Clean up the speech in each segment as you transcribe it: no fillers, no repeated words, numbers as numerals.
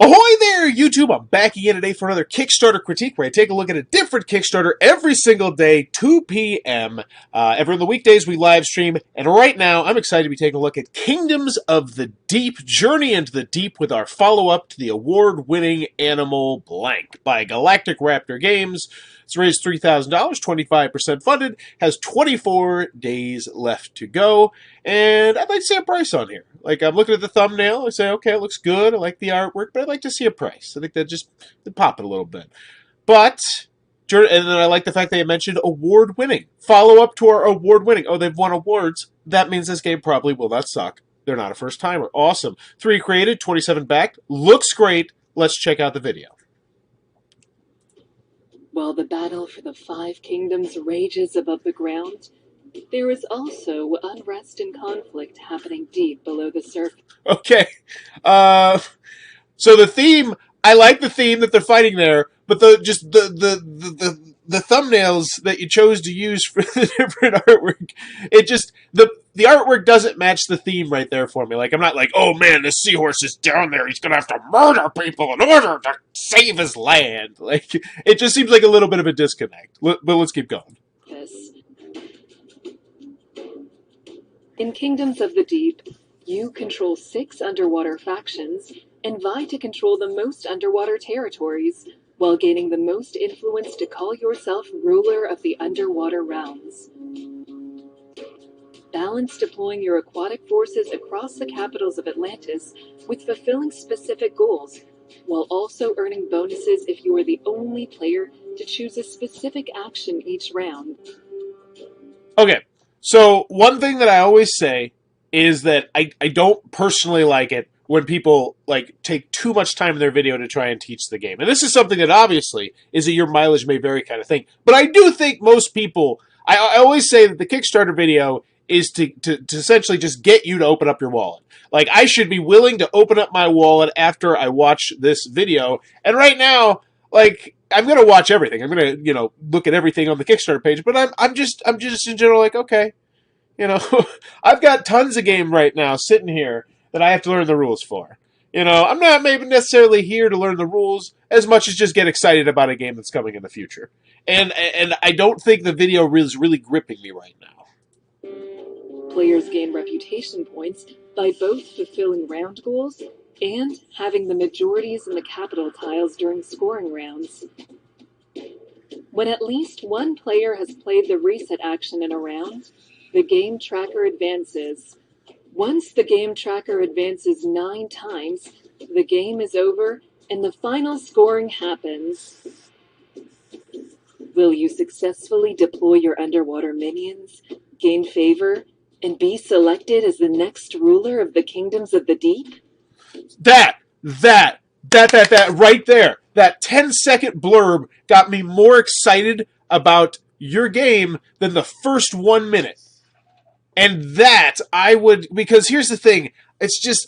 Ahoy there, YouTube! I'm back again today for another Kickstarter critique where I take a look at a different Kickstarter every single day, 2 p.m. Every on the weekdays we live stream, and right now I'm excited to be taking a look at Kingdoms of the Deep, Journey into the Deep with our follow-up to the award-winning Animal Blank by Galactic Raptor Games. It's raised $3,000, 25% funded, has 24 days left to go, and I'd like to see a price on here. Like, I'm looking at the thumbnail, I say, okay, it looks good, I like the artwork, but I'd like to see a price. I think that just would pop it a little bit. But, and then I like the fact they mentioned award-winning. Follow-up to our award-winning. Oh, they've won awards. That means this game probably will not suck. They're not a first-timer. Awesome. 3 created, 27 backed. Looks great. Let's check out the video. While the battle for the 5 kingdoms rages above the ground, there is also unrest and conflict happening deep below the surface. Okay. So the theme, I like the theme that they're fighting there, but the thumbnails that you chose to use for the different artwork, it just, the artwork doesn't match the theme right there for me. Like, I'm not like, oh man, the seahorse is down there, he's gonna have to murder people in order to save his land. Like, it just seems like a little bit of a disconnect. But let's keep going. In Kingdoms of the Deep, you control 6 underwater factions and vie to control the most underwater territories, while gaining the most influence to call yourself ruler of the underwater realms. Balance deploying your aquatic forces across the capitals of Atlantis with fulfilling specific goals, while also earning bonuses if you are the only player to choose a specific action each round. Okay, so one thing that I always say is that I don't personally like it when people like take too much time in their video to try and teach the game. And this is something that obviously is a your mileage may vary kind of thing. But I do think most people, I always say that the Kickstarter video is to essentially just get you to open up your wallet. Like, I should be willing to open up my wallet after I watch this video. And right now, like, I'm going to watch everything. I'm going to, look at everything on the Kickstarter page. But I'm just in general like, okay, I've got tons of game right now sitting here that I have to learn the rules for. I'm not maybe necessarily here to learn the rules as much as just get excited about a game that's coming in the future. And I don't think the video is really gripping me right now. Players gain reputation points by both fulfilling round goals and having the majorities in the capital tiles during scoring rounds. When at least one player has played the reset action in a round, the game tracker advances. Once the game tracker advances 9 times, the game is over and the final scoring happens. Will you successfully deploy your underwater minions, gain favor, and be selected as the next ruler of the Kingdoms of the Deep? That right there, that 10-second blurb got me more excited about your game than the first 1 minute. And that I would, because here's the thing, it's just,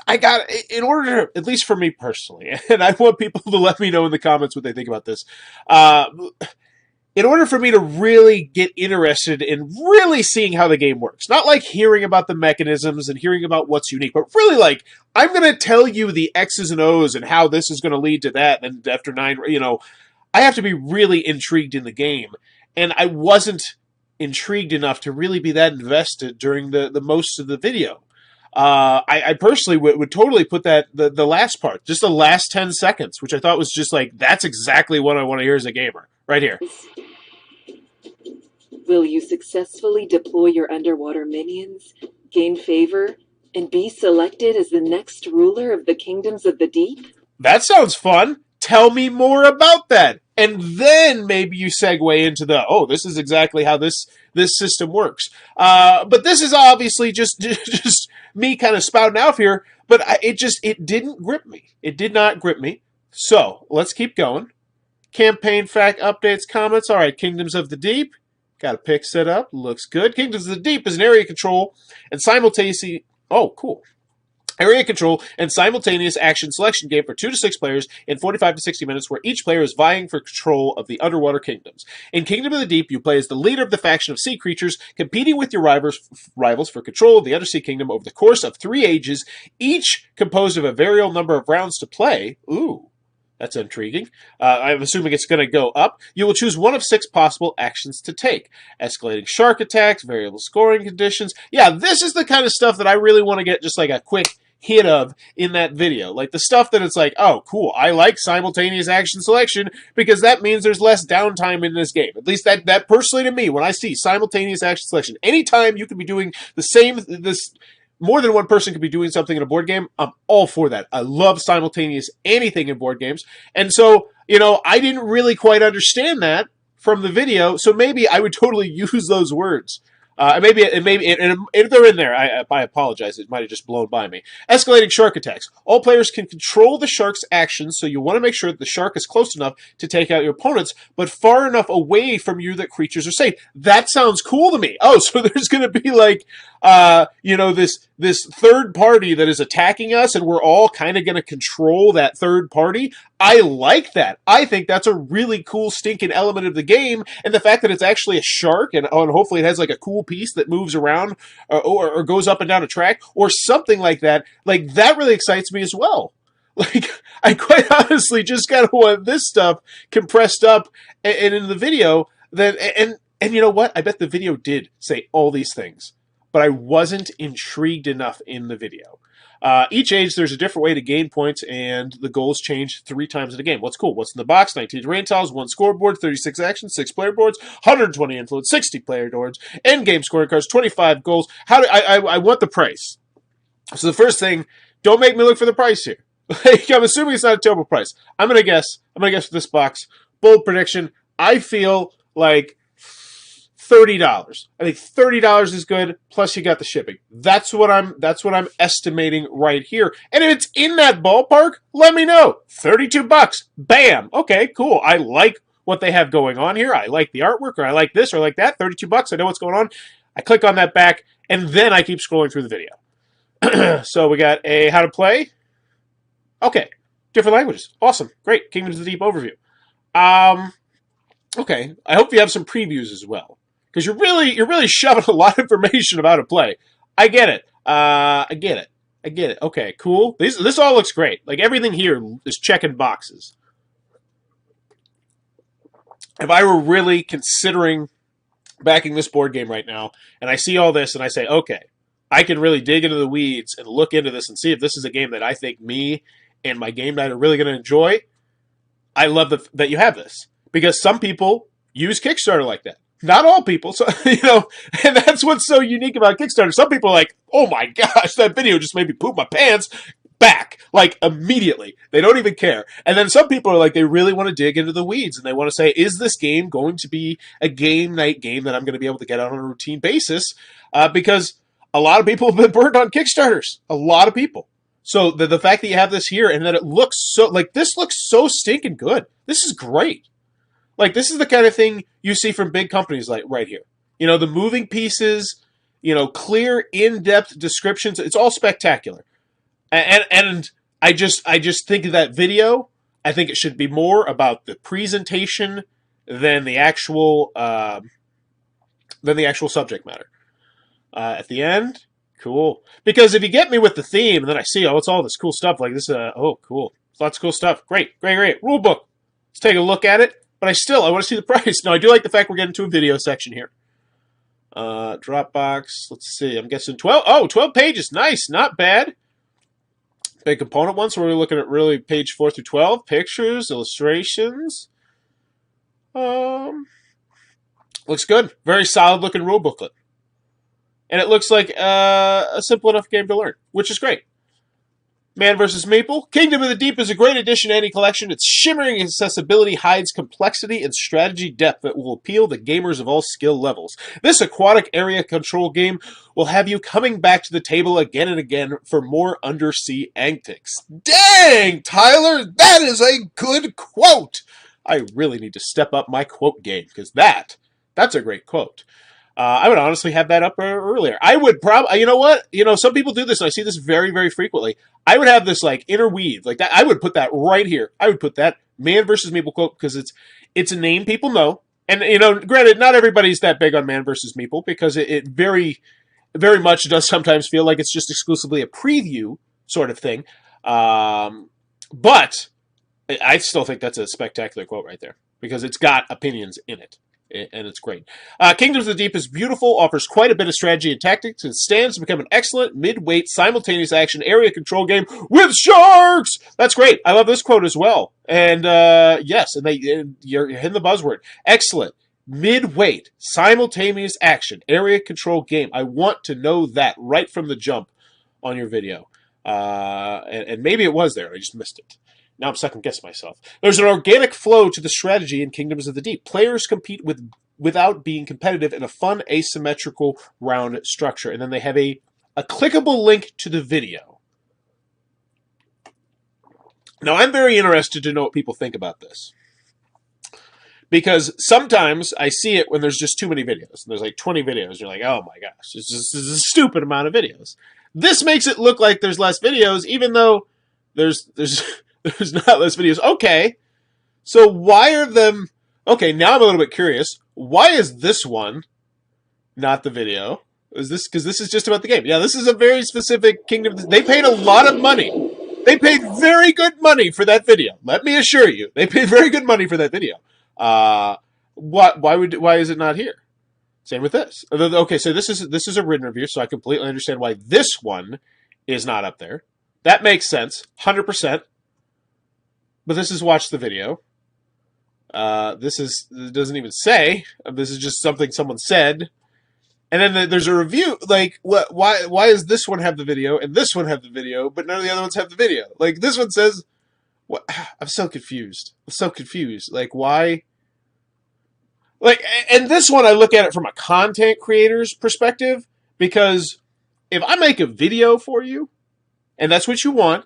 in order to, at least for me personally, and I want people to let me know in the comments what they think about this, in order for me to really get interested in really seeing how the game works, not like hearing about the mechanisms and hearing about what's unique, but really like, I'm going to tell you the X's and O's and how this is going to lead to that, and after 9, I have to be really intrigued in the game, and I wasn't intrigued enough to really be that invested during the most of the video. I personally would totally put that, the last part, just the last 10 seconds, which I thought was just like, that's exactly what I want to hear as a gamer, right here. Will you successfully deploy your underwater minions, gain favor, and be selected as the next ruler of the Kingdoms of the Deep? That sounds fun. Tell me more about that. And then maybe you segue into this is exactly how this system works. But this is obviously just me kind of spouting out here, but it didn't grip me. It did not grip me. So let's keep going. Campaign fact updates, comments. All right, Kingdoms of the Deep. Got a pick set up. Looks good. Kingdoms of the Deep is an area control and simultaneously. Oh, cool. area control, and simultaneous action selection game for 2 to 6 players in 45 to 60 minutes, where each player is vying for control of the underwater kingdoms. In Kingdom of the Deep, you play as the leader of the faction of sea creatures, competing with your rivals for control of the undersea kingdom over the course of 3 ages, each composed of a variable number of rounds to play. Ooh. That's intriguing. I'm assuming it's going to go up. You will choose one of 6 possible actions to take. Escalating shark attacks, variable scoring conditions. Yeah, this is the kind of stuff that I really want to get just like a quick hit of in that video. Like the stuff that it's like, oh, cool, I like simultaneous action selection because that means there's less downtime in this game. At least that personally to me, when I see simultaneous action selection, anytime you can be doing more than one person could be doing something in a board game, I'm all for that. I love simultaneous anything in board games. And so, I didn't really quite understand that from the video, so maybe I would totally use those words. Maybe if they're in there, I apologize. It might have just blown by me. Escalating shark attacks. All players can control the shark's actions, so you want to make sure that the shark is close enough to take out your opponents, but far enough away from you that creatures are safe. That sounds cool to me. Oh, so there's going to be like, this third party that is attacking us, and we're all kind of going to control that third party. I like that. I think that's a really cool stinking element of the game, and the fact that it's actually a shark, and hopefully it has like a cool piece that moves around or goes up and down a track or something like that really excites me as well. Like, I quite honestly just kind of want this stuff compressed up and in the video. And you know what? I bet the video did say all these things, but I wasn't intrigued enough in the video. Each age, there's a different way to gain points, and the goals change 3 times in a game. What's cool? What's in the box? 19 terrain tiles, 1 scoreboard, 36 actions, 6 player boards, 120 influence, 60 player boards, end game scoring cards, 25 goals. I want the price. So the first thing, don't make me look for the price here. I'm assuming it's not a terrible price. I'm gonna guess with this box. Bold prediction. I feel like $30. I think $30 is good. Plus, you got the shipping. That's what I'm estimating right here. And if it's in that ballpark, let me know. $32. Bam. Okay, cool. I like what they have going on here. I like the artwork, or I like this, or I like that. $32. I know what's going on. I click on that back, and then I keep scrolling through the video. So we got a how to play. Okay, different languages. Awesome, great. Kingdoms of the Deep overview. Okay, I hope you have some previews as well, because you're really shoving a lot of information about how to play. I get it. I get it. Okay, cool. This all looks great. Like, everything here is checking boxes. If I were really considering backing this board game right now, and I see all this, and I say, okay, I can really dig into the weeds and look into this and see if this is a game that I think me and my game night are really going to enjoy, I love that you have this. Because some people use Kickstarter like that. Not all people, so and that's what's so unique about Kickstarter. Some people are like, oh my gosh, that video just made me poop my pants. Back, like, immediately. They don't even care. And then some people are like, they really want to dig into the weeds, and they want to say, is this game going to be a game night game that I'm going to be able to get on a routine basis? Because a lot of people have been burned on Kickstarters. A lot of people. So the fact that you have this here and that it looks so, like, this looks so stinking good. This is great. Like, this is the kind of thing you see from big companies like right here. The moving pieces, clear, in-depth descriptions. It's all spectacular. And I just think of that video. I think it should be more about the presentation than the actual subject matter. At the end, cool. Because if you get me with the theme, and then I see, it's all this cool stuff like this. Cool. Lots of cool stuff. Great. Rule book. Let's take a look at it. But I want to see the price. Now, I do like the fact we're getting to a video section here. Dropbox. Let's see. I'm guessing 12. Oh, 12 pages. Nice. Not bad. Big component one. So we're looking at really page 4 through 12. Pictures, illustrations. Looks good. Very solid looking rule booklet. And it looks like a simple enough game to learn, which is great. Man vs. Meeple. Kingdom of the Deep is a great addition to any collection. Its shimmering accessibility hides complexity and strategy depth that will appeal to gamers of all skill levels. This aquatic area control game will have you coming back to the table again and again for more undersea antics. Dang, Tyler, that is a good quote. I really need to step up my quote game, because that's a great quote. I would honestly have that up earlier. I would probably, you know what? Some people do this, and I see this very, very frequently. I would have this like interweave, like that. I would put that right here. I would put that Man versus Meeple quote because it's a name people know, and granted, not everybody's that big on Man versus Meeple because it very, very much does sometimes feel like it's just exclusively a preview sort of thing. But I still think that's a spectacular quote right there because it's got opinions in it. And it's great. Kingdoms of the Deep is beautiful, offers quite a bit of strategy and tactics, and stands to become an excellent mid-weight simultaneous action area control game with sharks. That's great. I love this quote as well. And yes, and you're hitting the buzzword. Excellent mid-weight simultaneous action area control game. I want to know that right from the jump on your video. And maybe it was there. I just missed it. Now I'm second-guessing myself. There's an organic flow to the strategy in Kingdoms of the Deep. Players compete without being competitive in a fun, asymmetrical round structure. And then they have a clickable link to the video. Now, I'm very interested to know what people think about this. Because sometimes I see it when there's just too many videos. There's like 20 videos. You're like, oh my gosh, this is a stupid amount of videos. This makes it look like there's less videos, even though there's not less videos. Okay, so why are them... Okay, now I'm a little bit curious. Why is this one not the video? Is this because this is just about the game? Yeah, this is a very specific Kingdom. They paid a lot of money. They paid very good money for that video. Let me assure you, they paid very good money for that video. Why is it not here? Same with this. Okay, so this is a written review, so I completely understand why this one is not up there. That makes sense, 100%. But this is watch the video. It doesn't even say. This is just something someone said. And then there's a review. Like, why does this one have the video and this one have the video, but none of the other ones have the video? Like, this one says, what? I'm so confused. Like, why? Like, and this one, I look at it from a content creator's perspective, because if I make a video for you, and that's what you want,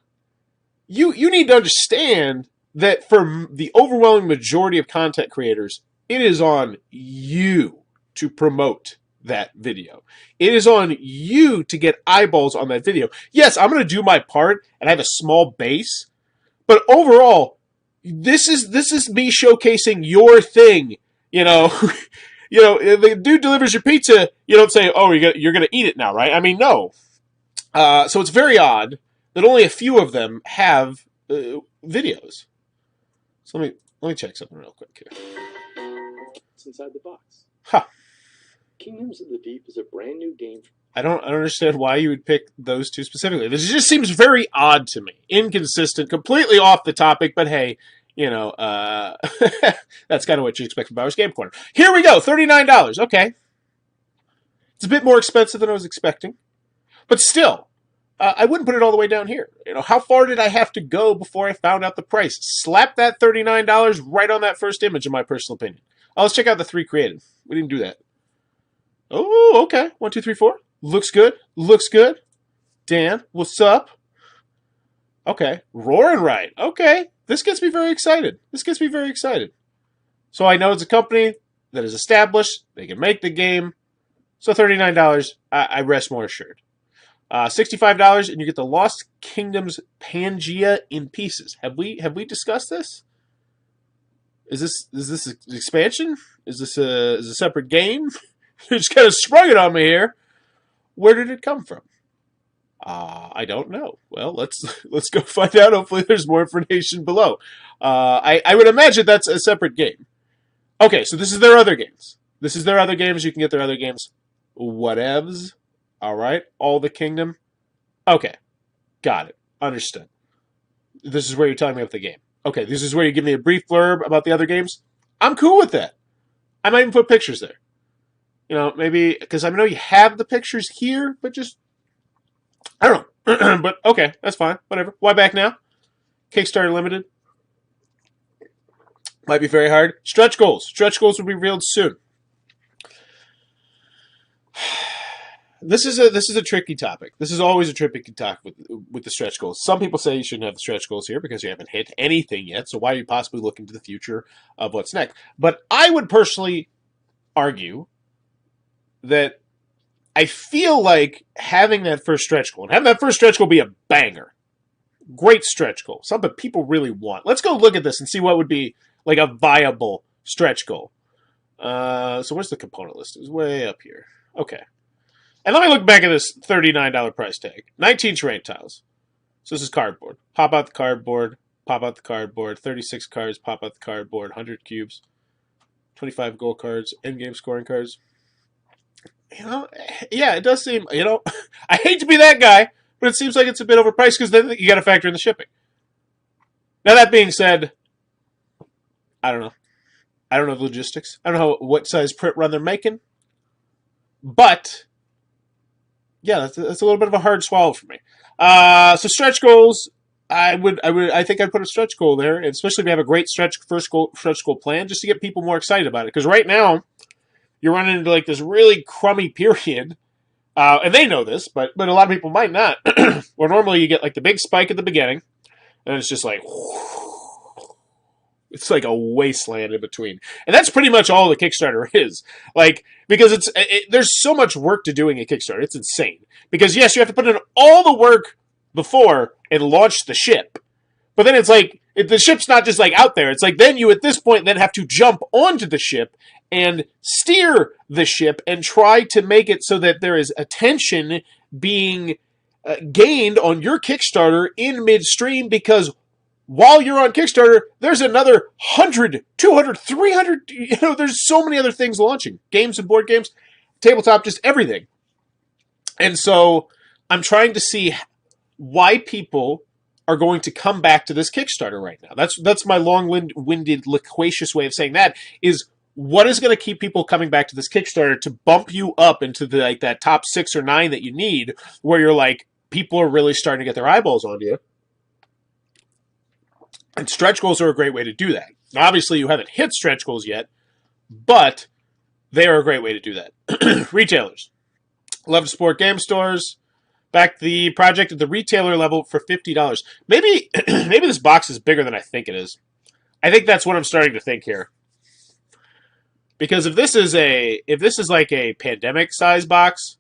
you need to understand that for the overwhelming majority of content creators, it is on you to promote that video. It is on you to get eyeballs on that video. Yes, I'm going to do my part and I have a small base, but overall, this is me showcasing your thing. If the dude delivers your pizza, you don't say, "Oh, you're going to eat it now, right?" I mean, no. So it's very odd that only a few of them have videos. So let me check something real quick here. It's inside the box. Huh. Kingdoms of the Deep is a brand new game. I don't understand why you would pick those two specifically. This just seems very odd to me. Inconsistent, completely off the topic, but hey, that's kind of what you expect from Bowers Game Corner. Here we go, $39. Okay. It's a bit more expensive than I was expecting. But still, I wouldn't put it all the way down here. How far did I have to go before I found out the price? Slap that $39 right on that first image, in my personal opinion. Let's check out the 3 created. We didn't do that. Oh, okay. 1, 2, 3, 4. Looks good. Dan, what's up? Okay. Roaring right. Okay. This gets me very excited. So I know it's a company that is established. They can make the game. So $39, I rest more assured. $65, and you get the Lost Kingdoms Pangea in pieces. Have we discussed this? Is this an expansion? Is this a separate game? You just kind of sprung it on me here. Where did it come from? I don't know. Well, let's go find out. Hopefully there's more information below. I would imagine that's a separate game. Okay, so this is their other games. You can get their other games. Whatevs. All right. All the Kingdom. Okay. Got it. Understood. This is where you're telling me about the game. Okay, this is where you give me a brief blurb about the other games. I'm cool with that. I might even put pictures there. Maybe, because I know you have the pictures here, but just, I don't know. But okay, that's fine. Whatever. Why back now? Kickstarter limited. Might be very hard. Stretch goals. Stretch goals will be revealed soon. This is a tricky topic. This is always a tricky topic with the stretch goals. Some people say you shouldn't have the stretch goals here because you haven't hit anything yet. So why are you possibly looking to the future of what's next? But I would personally argue that I feel like having that first stretch goal, and having that first stretch goal be a banger, great stretch goal, something people really want. Let's go look at this and see what would be like a viable stretch goal. So where's the component list? It was way up here. Okay. And let me look back at this $39 price tag. 19 terrain tiles. So this is cardboard. Pop out the cardboard. Pop out the cardboard. 36 cards. Pop out the cardboard. 100 cubes. 25 gold cards. Endgame scoring cards. You know, yeah, it does seem, you know, I hate to be that guy, but it seems like it's a bit overpriced because then you got to factor in the shipping. Now, that being said, I don't know. I don't know the logistics. I don't know what size print run they're making. But yeah, that's a little bit of a hard swallow for me. So stretch goals, I think I'd put a stretch goal there, especially if you have a great stretch goal plan, just to get people more excited about it. Because right now, you're running into like this really crummy period, and they know this, but a lot of people might not. Where normally you get like the big spike at the beginning, and it's just like it's like a wasteland in between, and that's pretty much all the Kickstarter is. Like, because there's so much work to doing a Kickstarter, it's insane. Because yes, you have to put in all the work before and launch the ship, but then it's like the ship's not just like out there. It's like then you at this point then have to jump onto the ship and steer the ship and try to make it so that there is attention being gained on your Kickstarter in midstream, because while you're on Kickstarter, there's another 100, 200, 300, you know, there's so many other things launching. Games and board games, tabletop, just everything. And so I'm trying to see why people are going to come back to this Kickstarter right now. That's my long-winded, loquacious way of saying that, is what is going to keep people coming back to this Kickstarter to bump you up into the like that top 6 or 9 that you need, where you're like, people are really starting to get their eyeballs on you. And stretch goals are a great way to do that. Now, obviously, you haven't hit stretch goals yet, but they are a great way to do that. Retailers. Love to support game stores. Back the project at the retailer level for $50. Maybe this box is bigger than I think it is. I think that's what I'm starting to think here. Because if this is like a pandemic size box,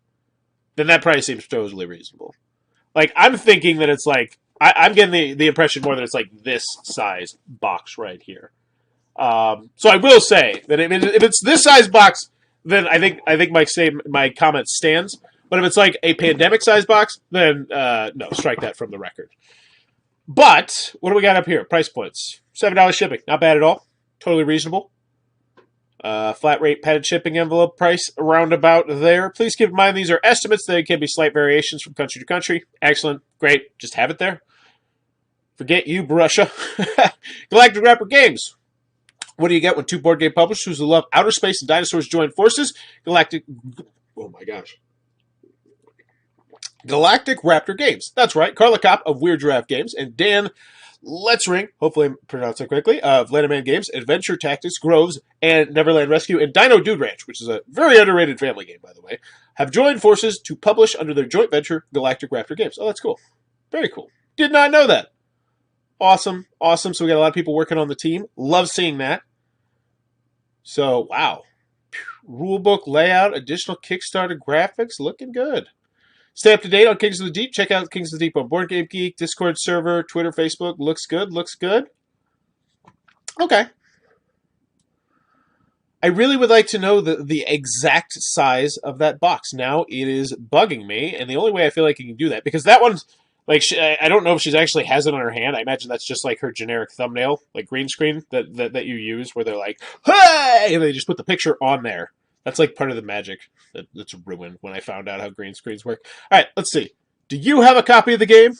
then that price seems totally reasonable. Like, I'm thinking that it's like, I'm getting the impression more that it's like this size box right here. So I will say that if it's this size box, then I think my comment stands. But if it's like a pandemic size box, then no, strike that from the record. But what do we got up here? Price points: $7 shipping, not bad at all. Totally reasonable. Flat rate padded shipping envelope price around about there. Please keep in mind these are estimates. There can be slight variations from country to country. Excellent. Great. Just have it there. Forget you, Russia. Galactic Raptor Games. What do you get when 2 board game publishers who love outer space and dinosaurs join forces? Galactic Raptor Games. That's right. Carla Kopp of Weird Giraffe Games and Dan Letzring, hopefully I'm pronouncing it correctly, of Letterman Games, Adventure Tactics, Groves, and Neverland Rescue, and Dino Dude Ranch, which is a very underrated family game, by the way, have joined forces to publish under their joint venture, Galactic Raptor Games. Oh, that's cool. Very cool. Did not know that. Awesome. Awesome. So we got a lot of people working on the team. Love seeing that. So, wow. Rulebook, layout, additional Kickstarter graphics, looking good. Stay up to date on Kings of the Deep. Check out Kings of the Deep on Board Game Geek, Discord server, Twitter, Facebook. Looks good. Looks good. Okay. I really would like to know the exact size of that box. Now it is bugging me, and the only way I feel like you can do that, because that one's, like, I don't know if she actually has it on her hand. I imagine that's just like her generic thumbnail, like green screen that you use, where they're like, hey, and they just put the picture on there. That's like part of the magic that's ruined when I found out how green screens work. All right, let's see. Do you have a copy of the game?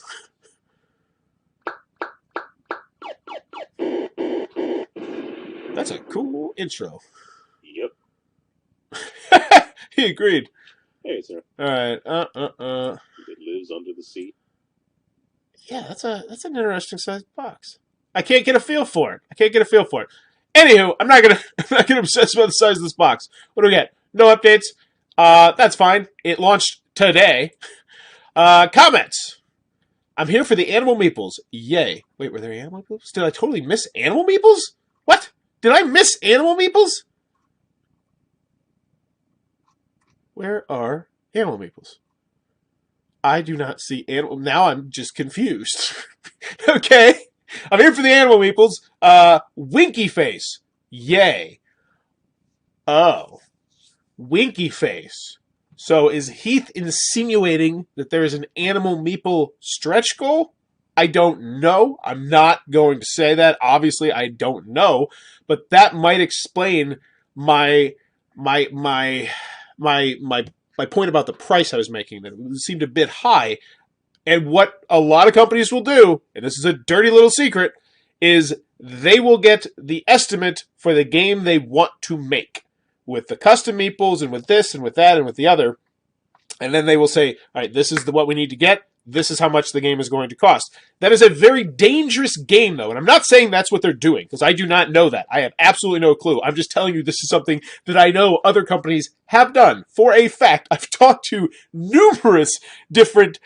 That's a cool intro. Yep. He agreed. Hey, sir. All right. It lives under the sea. Yeah, that's an interesting sized box. I can't get a feel for it. Anywho, I'm not gonna obsess about the size of this box. What do we get? No updates. That's fine. It launched today. Comments. I'm here for the animal meeples. Yay. Wait, were there animal meeples? Did I totally miss animal meeples? What? Did I miss animal meeples? Where are animal meeples? I do not see animal. Now I'm just confused. Okay. I'm here for the animal meeples. Winky face. Yay. Oh. Winky face. So is Heath insinuating that there is an animal meeple stretch goal? I don't know. I'm not going to say that. Obviously, I don't know, but that might explain my my my my point about the price I was making. That it seemed a bit high. And what a lot of companies will do, and this is a dirty little secret, is they will get the estimate for the game they want to make with the custom meeples and with this and with that and with the other. And then they will say, all right, this is what we need to get. This is how much the game is going to cost. That is a very dangerous game, though. And I'm not saying that's what they're doing, because I do not know that. I have absolutely no clue. I'm just telling you this is something that I know other companies have done. For a fact, I've talked to numerous different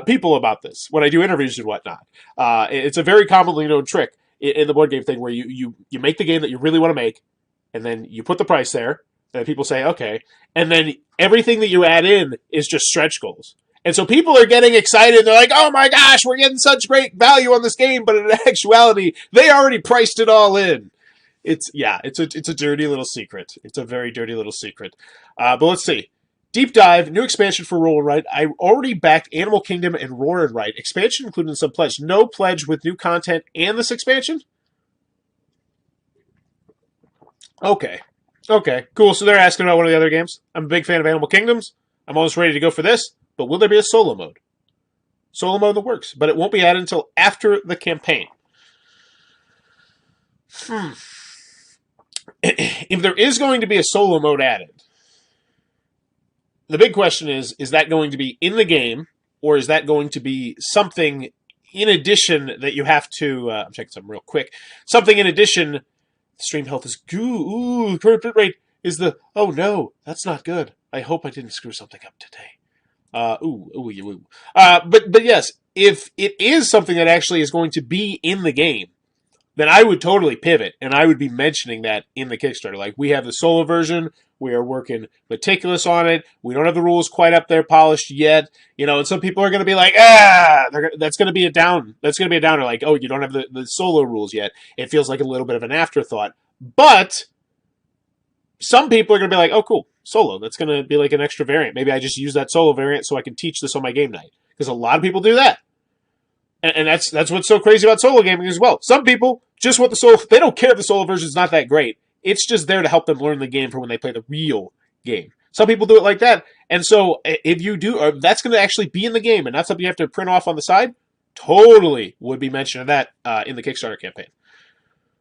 people about this when I do interviews and whatnot. It's a very commonly known trick in the board game thing where you make the game that you really want to make, and then you put the price there, and people say, okay, and then everything that you add in is just stretch goals. And so people are getting excited. They're like, oh my gosh, we're getting such great value on this game. But in actuality, they already priced it all in. It's a dirty little secret. It's a very dirty little secret. But let's see. Deep Dive, new expansion for Roll and Write. I already backed Animal Kingdom and Roar and Write. Expansion including some pledge. No pledge with new content and this expansion? Okay, cool. So they're asking about one of the other games. I'm a big fan of Animal Kingdoms. I'm almost ready to go for this. But will there be a solo mode? Solo mode that works, but it won't be added until after the campaign. If there is going to be a solo mode added, the big question is that going to be in the game, or is that going to be something in addition that you have to... I'm checking something real quick. Something in addition... Stream health is... Ooh, current bit rate is the... Oh no, that's not good. I hope I didn't screw something up today. But yes, if it is something that actually is going to be in the game, then I would totally pivot, and I would be mentioning that in the Kickstarter. Like, we have the solo version, we are working meticulous on it, we don't have the rules quite up there polished yet, and some people are going to be like, that's going to be a down. That's going to be a downer, like, oh, you don't have the solo rules yet. It feels like a little bit of an afterthought. But some people are going to be like, oh, cool, solo. That's going to be like an extra variant. Maybe I just use that solo variant so I can teach this on my game night. Because a lot of people do that. And that's what's so crazy about solo gaming as well. Some people just want the solo. They don't care if the solo version is not that great. It's just there to help them learn the game for when they play the real game. Some people do it like that. And so if you do, that's going to actually be in the game and not something you have to print off on the side. Totally would be mention of that in the Kickstarter campaign.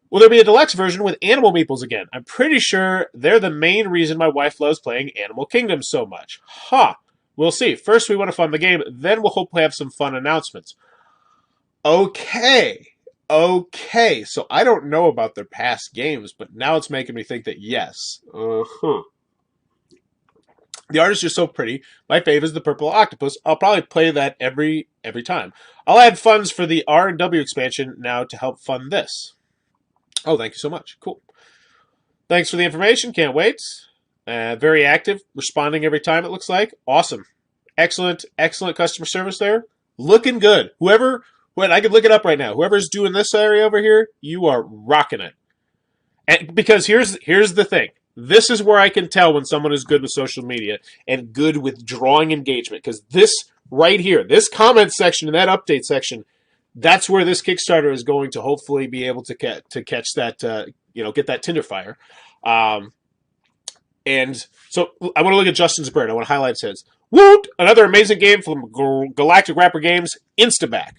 Will there be a deluxe version with animal meeples again? I'm pretty sure they're the main reason my wife loves playing Animal Kingdom so much. We'll see. First, we want to fund the game. Then we'll hopefully have some fun announcements. Okay. So I don't know about their past games, but now it's making me think that yes. The art is just so pretty. My fave is the purple octopus. I'll probably play that every time. I'll add funds for the R&W expansion now to help fund this. Oh, thank you so much. Cool. Thanks for the information. Can't wait. Very active. Responding every time, it looks like. Awesome. Excellent customer service there. Looking good. I could look it up right now. Whoever's doing this area over here, you are rocking it. And because here's the thing. This is where I can tell when someone is good with social media and good with drawing engagement. Because this right here, this comment section and that update section, that's where this Kickstarter is going to hopefully be able to catch that, get that Tinder fire. And so I want to look at Justin's bird. I want to highlight his. Woot! Another amazing game from Galactic Rapper Games, Instaback.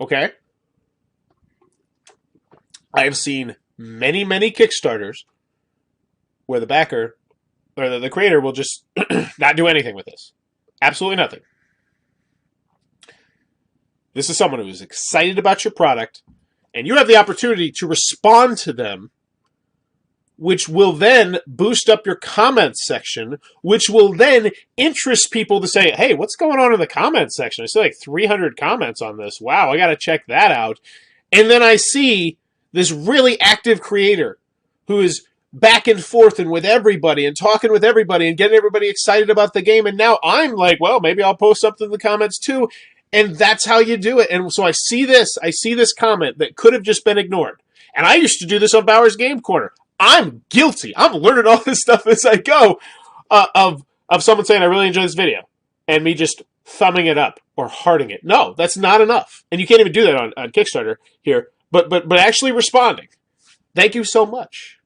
Okay? I have seen many, many Kickstarters where the backer or the creator will just not do anything with this. Absolutely nothing. This is someone who is excited about your product, and you have the opportunity to respond to them, which will then boost up your comments section, which will then interest people to say, hey, what's going on in the comments section? I see like 300 comments on this. Wow, I got to check that out. And then I see this really active creator who is back and forth and with everybody and talking with everybody and getting everybody excited about the game. And now I'm like, well, maybe I'll post something in the comments too. And that's how you do it. And so I see this comment that could have just been ignored. And I used to do this on Bauer's Game Corner. I'm guilty. I'm learning all this stuff as I go of someone saying, I really enjoyed this video. And me just thumbing it up or hearting it. No, that's not enough. And you can't even do that on Kickstarter here. But actually responding. Thank you so much.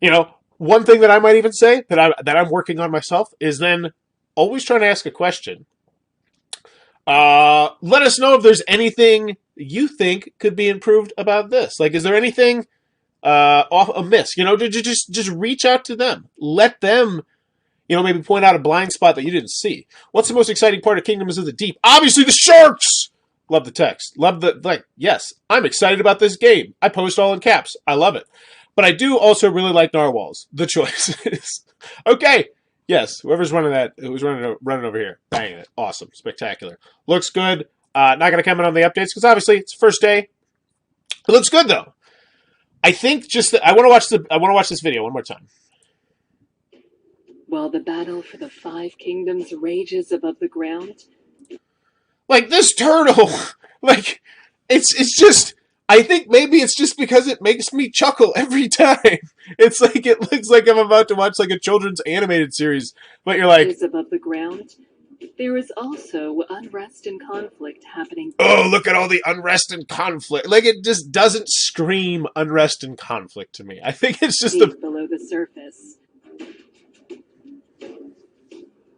You know, one thing that I might even say that I'm working on myself is then always trying to ask a question. Let us know if there's anything you think could be improved about this. Like, is there anything off amiss? You know, just reach out to them. Let them, you know, maybe point out a blind spot that you didn't see. What's the most exciting part of Kingdoms of the Deep? Obviously, the sharks. Love the text. Love the like. Yes, I'm excited about this game. I post all in caps. I love it. But I do also really like narwhals. The choices. Okay. Yes. Whoever's running that, who's running over here, banging it. Awesome. Spectacular. Looks good. Not going to comment on the updates because obviously it's first day. It looks good though. I think just I want to watch this video one more time. While the battle for the 5 kingdoms rages above the ground. Like this turtle, like it's just. I think maybe it's just because it makes me chuckle every time. It's like it looks like I'm about to watch like a children's animated series, but you're like, above the ground. There is also unrest and conflict happening. Oh, look at all the unrest and conflict. Like it just doesn't scream unrest and conflict to me. I think it's just below the surface.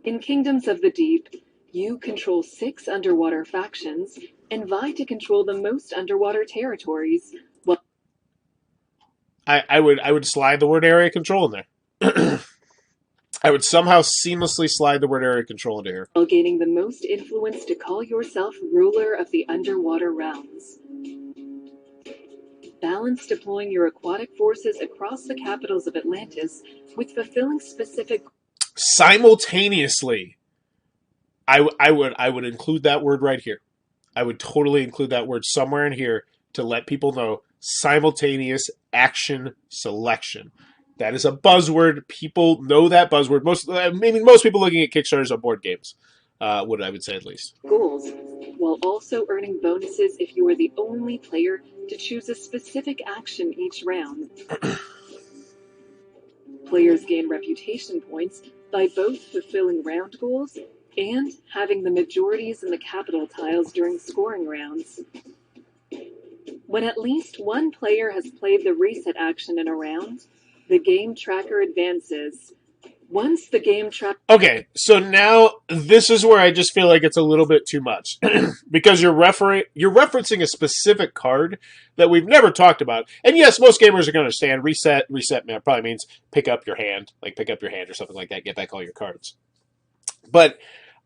In Kingdoms of the Deep, you control 6 underwater factions and vie to control the most underwater territories. Well, I would slide the word area control in there. I would somehow seamlessly slide the word area control into here. While gaining the most influence to call yourself ruler of the underwater realms. Balance deploying your aquatic forces across the capitals of Atlantis with fulfilling specific simultaneously. I would include that word right here. I would totally include that word somewhere in here to let people know simultaneous action selection. That is a buzzword. People know that buzzword. Most people looking at Kickstarters on board games I would say at least. Goals, while also earning bonuses if you are the only player to choose a specific action each round. Players gain reputation points by both fulfilling round goals and having the majorities in the capital tiles during scoring rounds. When at least one player has played the reset action in a round, the game tracker advances. Once the game tracker... Okay, so now this is where I just feel like it's a little bit too much. Because you're referencing a specific card that we've never talked about. And yes, most gamers are going to understand. Reset probably means pick up your hand. Like pick up your hand or something like that. Get back all your cards. But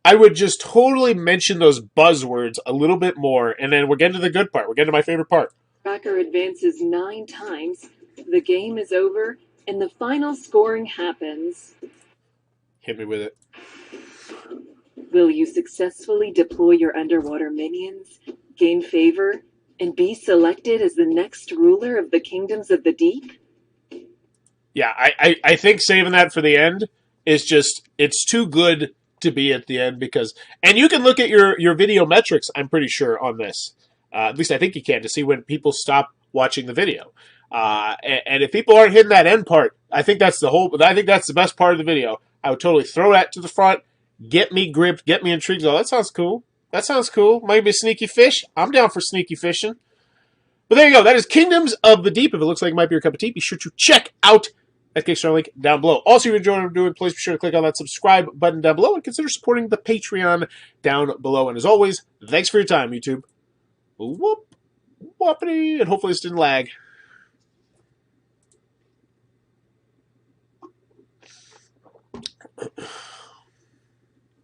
I would just totally mention those buzzwords a little bit more, and then we're getting to the good part. We're getting to my favorite part. Tracker advances 9 times, the game is over, and the final scoring happens. Hit me with it. Will you successfully deploy your underwater minions, gain favor, and be selected as the next ruler of the Kingdoms of the Deep? Yeah, I think saving that for the end is just, it's too good to be at the end because, and you can look at your video metrics, I'm pretty sure, on this. At least I think you can, to see when people stop watching the video. And if people aren't hitting that end part, I think that's the best part of the video. I would totally throw that to the front, get me gripped, get me intrigued. Oh, that sounds cool. That sounds cool. Might be a sneaky fish. I'm down for sneaky fishing. But there you go. That is Kingdoms of the Deep. If it looks like it might be your cup of tea, be sure to check out that Kickstarter link down below. Also, if you enjoy what I'm doing, please be sure to click on that subscribe button down below and consider supporting the Patreon down below. And as always, thanks for your time, YouTube. Whoop, whoopity, and hopefully this didn't lag.